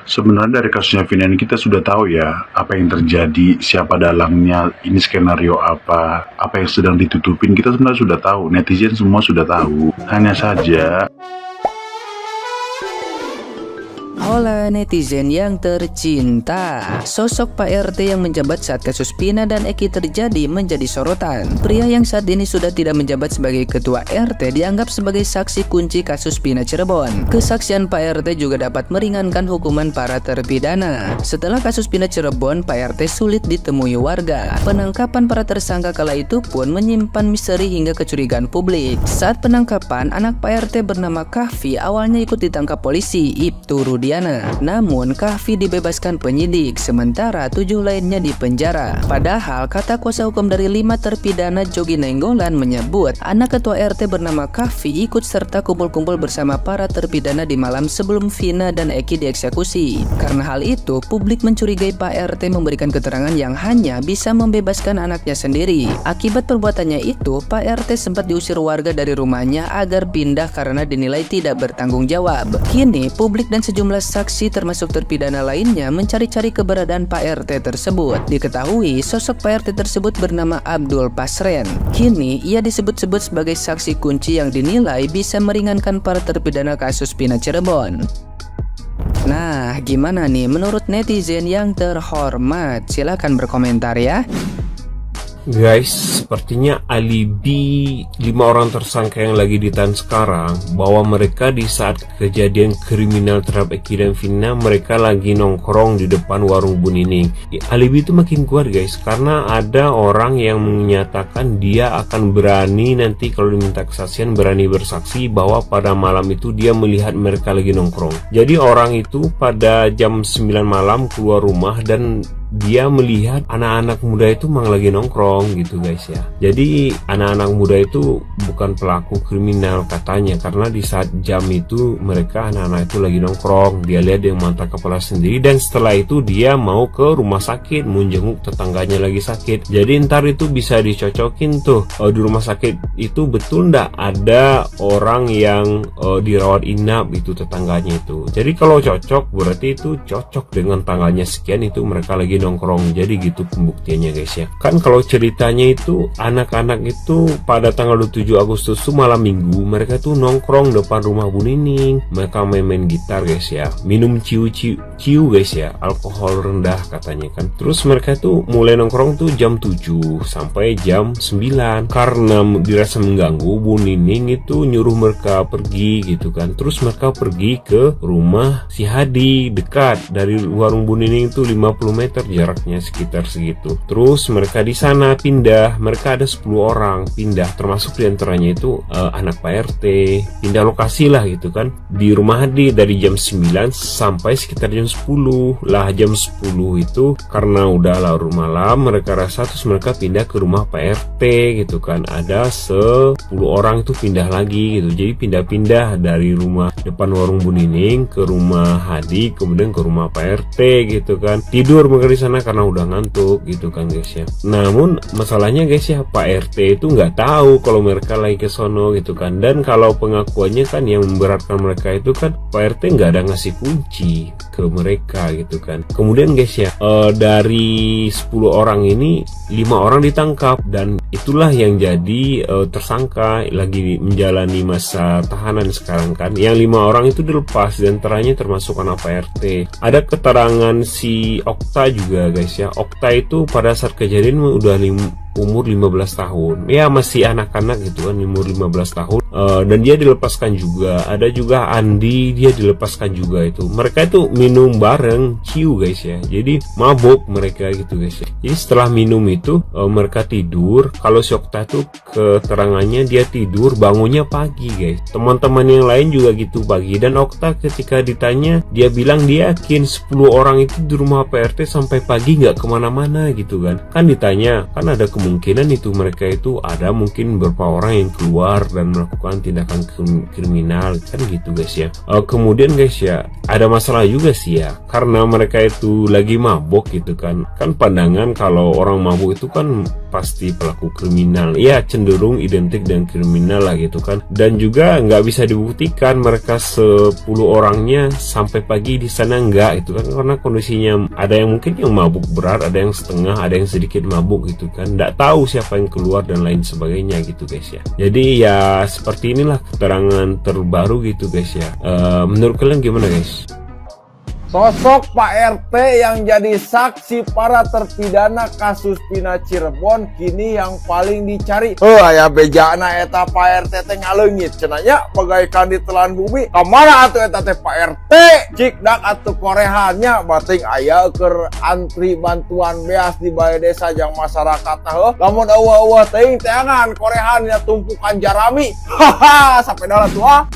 Sebenarnya dari kasusnya Vina ini kita sudah tahu ya apa yang terjadi, siapa dalangnya, ini skenario apa yang sedang ditutupin, kita sebenarnya sudah tahu, netizen semua sudah tahu. Hanya saja Hola netizen yang tercinta, sosok Pak RT yang menjabat saat kasus Vina dan Eki terjadi menjadi sorotan. Pria yang saat ini sudah tidak menjabat sebagai ketua RT dianggap sebagai saksi kunci kasus Vina Cirebon. Kesaksian Pak RT juga dapat meringankan hukuman para terpidana. Setelah kasus Vina Cirebon, Pak RT sulit ditemui warga. Penangkapan para tersangka kala itu pun menyimpan misteri hingga kecurigaan publik. Saat penangkapan, anak Pak RT bernama Kahfi awalnya ikut ditangkap polisi, Ibtu Rudiana. Namun Kahfi dibebaskan penyidik, sementara 7 lainnya dipenjara. Padahal kata kuasa hukum dari 5 terpidana Jogi Nenggolan menyebut anak ketua RT bernama Kahfi ikut serta kumpul-kumpul bersama para terpidana di malam sebelum Vina dan Eki dieksekusi. Karena hal itu, publik mencurigai Pak RT memberikan keterangan yang hanya bisa membebaskan anaknya sendiri. Akibat perbuatannya itu, Pak RT sempat diusir warga dari rumahnya agar pindah karena dinilai tidak bertanggung jawab. Kini publik dan sejumlah saksi termasuk terpidana lainnya mencari-cari keberadaan Pak RT tersebut. Diketahui sosok Pak RT tersebut bernama Abdul Pasren. Kini ia disebut-sebut sebagai saksi kunci yang dinilai bisa meringankan para terpidana kasus Vina Cirebon. Nah, gimana nih menurut netizen yang terhormat? Silahkan berkomentar ya. Guys, sepertinya alibi 5 orang tersangka yang lagi ditahan sekarang bahwa mereka di saat kejadian kriminal terhadap Eki dan Vina mereka lagi nongkrong di depan warung Bu Nining. Alibi itu makin kuat guys, karena ada orang yang menyatakan dia akan berani nanti kalau diminta kesaksian berani bersaksi bahwa pada malam itu dia melihat mereka lagi nongkrong. Jadi orang itu pada jam 9 malam keluar rumah dan dia melihat anak-anak muda itu memang lagi nongkrong gitu guys ya. Jadi anak-anak muda itu bukan pelaku kriminal katanya, karena di saat jam itu mereka anak-anak itu lagi nongkrong. Dia lihat dengan mata kepala sendiri dan setelah itu dia mau ke rumah sakit menjenguk tetangganya lagi sakit. Jadi ntar itu bisa dicocokin tuh di rumah sakit itu betul ndak ada orang yang dirawat inap itu tetangganya itu. Jadi kalau cocok berarti itu cocok dengan tanggalnya sekian itu mereka lagi nongkrong. Jadi gitu pembuktiannya guys ya. Kan kalau ceritanya itu anak-anak itu pada tanggal 27 Agustus itu malam minggu mereka tuh nongkrong depan rumah Bu Nining. Mereka main-main gitar guys ya, minum ciu guys ya, alkohol rendah katanya kan. Terus mereka tuh mulai nongkrong tuh jam 7 sampai jam 9. Karena dirasa mengganggu, Bu Nining itu nyuruh mereka pergi gitu kan. Terus mereka pergi ke rumah si Hadi, dekat dari warung Bu Nining itu 50 meter jaraknya sekitar segitu. Terus mereka di sana pindah, mereka ada 10 orang pindah, termasuk diantaranya itu anak Pak RT, pindah lokasi lah gitu kan. Di rumah Hadi dari jam 9 sampai sekitar jam 10 lah. Jam 10 itu karena udah larut malam mereka rasa, terus mereka pindah ke rumah Pak RT gitu kan. Ada 10 orang itu pindah lagi gitu. Jadi pindah-pindah dari rumah depan warung Bu Nining ke rumah Hadi, kemudian ke rumah Pak RT gitu kan. Tidur mereka di sana karena udah ngantuk gitu kan guys ya. Namun masalahnya guys ya, Pak RT itu nggak tahu kalau mereka lagi ke sono gitu kan. Dan kalau pengakuannya kan yang memberatkan mereka itu kan Pak RT nggak ada ngasih kunci ke mereka gitu kan. Kemudian guys ya, dari 10 orang ini 5 orang ditangkap dan itulah yang jadi tersangka lagi menjalani masa tahanan sekarang kan. Yang 5 orang itu dilepas dan antaranya termasuk anak Pak RT. Ada keterangan si Okta juga guys ya. Okta itu pada saat kejadian udah umur 15 tahun ya, masih anak-anak gitu kan, umur 15 tahun. Dan dia dilepaskan juga. Ada juga Andi, dia dilepaskan juga itu. Mereka itu minum bareng ciu guys ya, jadi mabuk mereka gitu guys ya. Jadi setelah minum itu mereka tidur. Kalau si Okta itu keterangannya dia tidur, bangunnya pagi guys. Teman-teman yang lain juga gitu pagi. Dan Okta ketika ditanya dia bilang dia yakin 10 orang itu di rumah Pak RT sampai pagi nggak kemana-mana gitu kan. Kan ditanya, kan ada kemungkinan itu mereka itu ada mungkin beberapa orang yang keluar dan melakukan melakukan tindakan kriminal kan gitu guys ya. Kemudian guys ya, ada masalah juga sih ya, karena mereka itu lagi mabok gitu kan pandangan kalau orang mabuk itu kan pasti pelaku kriminal, ya cenderung identik dengan kriminal lah gitu kan. Dan juga nggak bisa dibuktikan mereka 10 orangnya sampai pagi di sana nggak itu kan, karena kondisinya ada yang mungkin yang mabuk berat, ada yang setengah, ada yang sedikit mabuk gitu kan, nggak tahu siapa yang keluar dan lain sebagainya gitu guys ya. Jadi ya seperti inilah keterangan terbaru gitu guys ya. Menurut kalian gimana guys? Sosok Pak RT yang jadi saksi para terpidana kasus Pina Cirebon kini yang paling dicari. Aya bejana eta Pak RT teh ngaleungit cenanya bagaikan ditelan bumi. Kamana atuh eta teh Pak RT? Cik dak atuh korehannya bating aya keur antri bantuan beas di balai desa jeung masyarakat teh. Lamun eueuh teuing teangan korehannya tumpukan jarami. Haha, sampai dalam tua.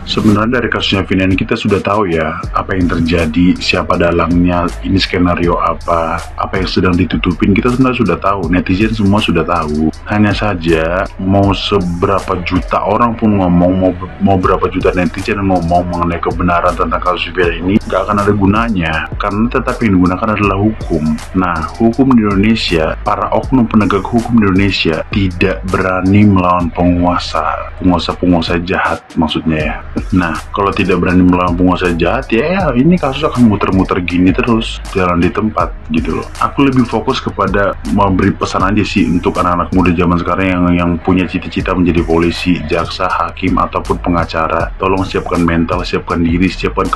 Sebenarnya dari kasusnya Vina ini kita sudah tahu ya apa yang terjadi, siapa dalangnya, ini skenario apa yang sedang ditutupin, kita sebenarnya sudah tahu, netizen semua sudah tahu. Hanya saja mau seberapa juta orang pun ngomong, mau berapa juta netizen ngomong mengenai kebenaran tentang kasus Vina ini, gak akan ada gunanya, karena tetap yang digunakan adalah hukum. Nah, hukum di Indonesia, para oknum penegak hukum di Indonesia tidak berani melawan penguasa jahat maksudnya ya. Nah, kalau tidak berani melawan penguasa jahat, ya ini kasus akan muter-muter gini terus, jalan di tempat gitu loh. Aku lebih fokus kepada memberi pesan aja sih untuk anak-anak muda zaman sekarang yang punya cita-cita menjadi polisi, jaksa, hakim, ataupun pengacara. Tolong siapkan mental, siapkan diri, siapkan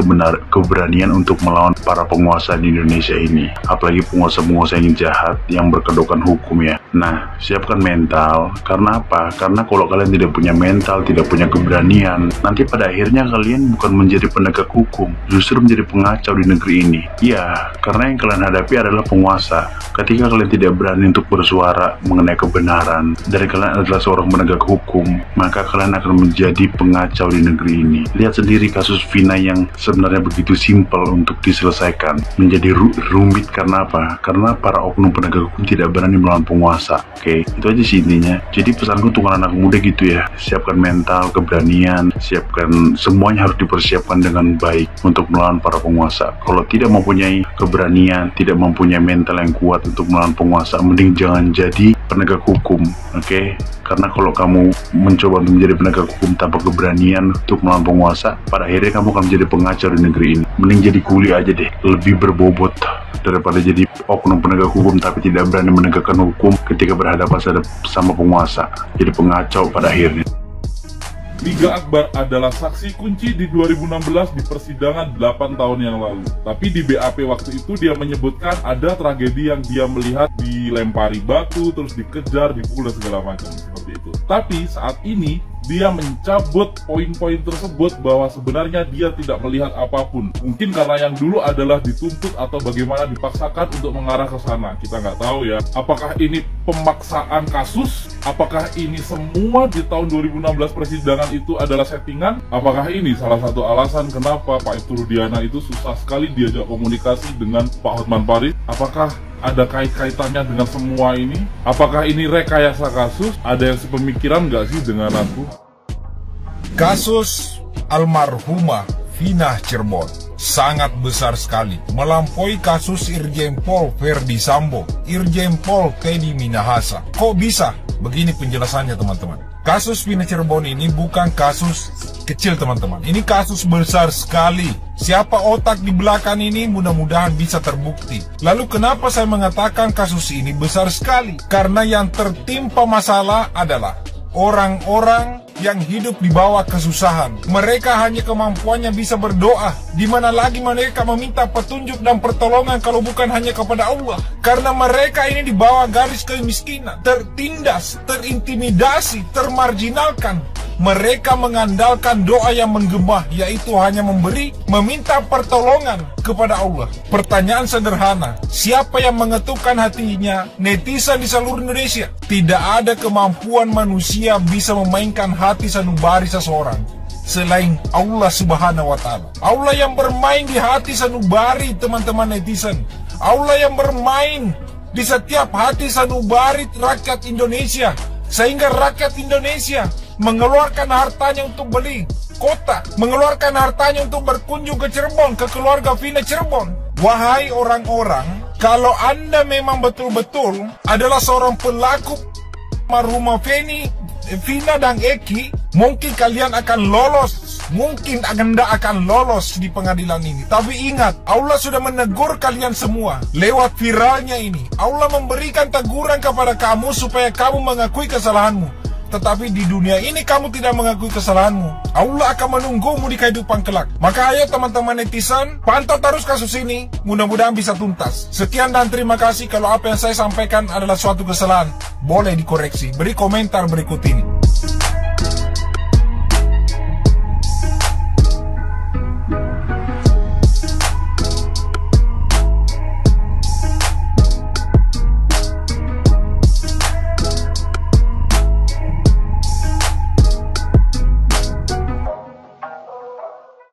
keberanian untuk melawan para penguasa di Indonesia ini. Apalagi penguasa-penguasa yang jahat, yang berkedokan hukum ya. Nah, siapkan mental. Karena apa? Karena kalau kalian tidak punya mental, tidak punya keberanian, nanti pada akhirnya kalian bukan menjadi penegak hukum, justru menjadi pengacau di negeri ini. Ya, karena yang kalian hadapi adalah penguasa. Ketika kalian tidak berani untuk bersuara mengenai kebenaran, dari kalian adalah seorang penegak hukum, maka kalian akan menjadi pengacau di negeri ini. Lihat sendiri kasus Vina yang sebenarnya begitu simpel untuk diselesaikan, menjadi rumit karena apa? Karena para oknum penegak hukum tidak berani melawan penguasa. Oke, itu aja sih intinya. Jadi pesanku untuk anak muda gitu ya, siapkan mental, keberanian, siapkan semuanya harus dipersiapkan dengan baik untuk melawan para penguasa. Kalau tidak mempunyai keberanian, tidak mempunyai mental yang kuat untuk melawan penguasa, mending jangan jadi penegak hukum, oke? Karena kalau kamu mencoba untuk menjadi penegak hukum tanpa keberanian untuk melawan penguasa, pada akhirnya kamu akan menjadi pengacau di negeri ini. Mending jadi kuli aja deh, lebih berbobot daripada jadi oknum penegak hukum tapi tidak berani menegakkan hukum ketika berhadapan sama penguasa, jadi pengacau pada akhirnya. Liga Akbar adalah saksi kunci di 2016 di persidangan 8 tahun yang lalu. Tapi di BAP waktu itu dia menyebutkan ada tragedi yang dia melihat dilempari batu, terus dikejar, dipukul dan segala macam seperti itu. Tapi saat ini dia mencabut poin-poin tersebut bahwa sebenarnya dia tidak melihat apapun. Mungkin karena yang dulu adalah dituntut atau bagaimana dipaksakan untuk mengarah ke sana. Kita nggak tahu ya. Apakah ini pemaksaan kasus? Apakah ini semua di tahun 2016 persidangan itu adalah settingan? Apakah ini salah satu alasan kenapa Pak Ibtu Rudiana itu susah sekali diajak komunikasi dengan Pak Hotman Paris? Apakah ada kaitannya dengan semua ini? Apakah ini rekayasa kasus? Ada yang sepemikiran nggak sih dengan aku? Kasus almarhumah Vina Cirebon sangat besar sekali, melampaui kasus Irjen Pol Verdi Sambo, Irjen Pol Teddy Minahasa. Kok bisa? Begini penjelasannya teman-teman. Kasus Vina Cirebon ini bukan kasus kecil teman-teman. Ini kasus besar sekali. Siapa otak di belakang ini mudah-mudahan bisa terbukti. Lalu kenapa saya mengatakan kasus ini besar sekali? Karena yang tertimpa masalah adalah orang-orang yang hidup di bawah kesusahan. Mereka hanya kemampuannya bisa berdoa. Di mana lagi mereka meminta petunjuk dan pertolongan kalau bukan hanya kepada Allah. Karena mereka ini di bawah garis kemiskinan, tertindas, terintimidasi, termarginalkan. Mereka mengandalkan doa yang menggema, yaitu hanya meminta pertolongan kepada Allah. Pertanyaan sederhana, siapa yang mengetukkan hatinya netizen di seluruh Indonesia? Tidak ada kemampuan manusia bisa memainkan hati sanubari seseorang selain Allah Subhanahu wa Ta'ala. Allah yang bermain di hati sanubari teman-teman netizen. Allah yang bermain di setiap hati sanubari rakyat Indonesia, sehingga rakyat Indonesia mengeluarkan hartanya untuk beli kota, mengeluarkan hartanya untuk berkunjung ke Cirebon, ke keluarga Vina Cirebon. Wahai orang-orang, kalau Anda memang betul-betul adalah seorang pelaku rumah Vina dan Eki, mungkin kalian akan lolos, mungkin Anda akan lolos di pengadilan ini. Tapi ingat, Allah sudah menegur kalian semua lewat viralnya ini. Allah memberikan teguran kepada kamu supaya kamu mengakui kesalahanmu. Tetapi di dunia ini kamu tidak mengakui kesalahanmu, Allah akan menunggumu di kehidupan kelak. Maka ayo teman-teman netizen, pantau terus kasus ini, mudah-mudahan bisa tuntas. Sekian dan terima kasih. Kalau apa yang saya sampaikan adalah suatu kesalahan, boleh dikoreksi. Beri komentar berikut ini.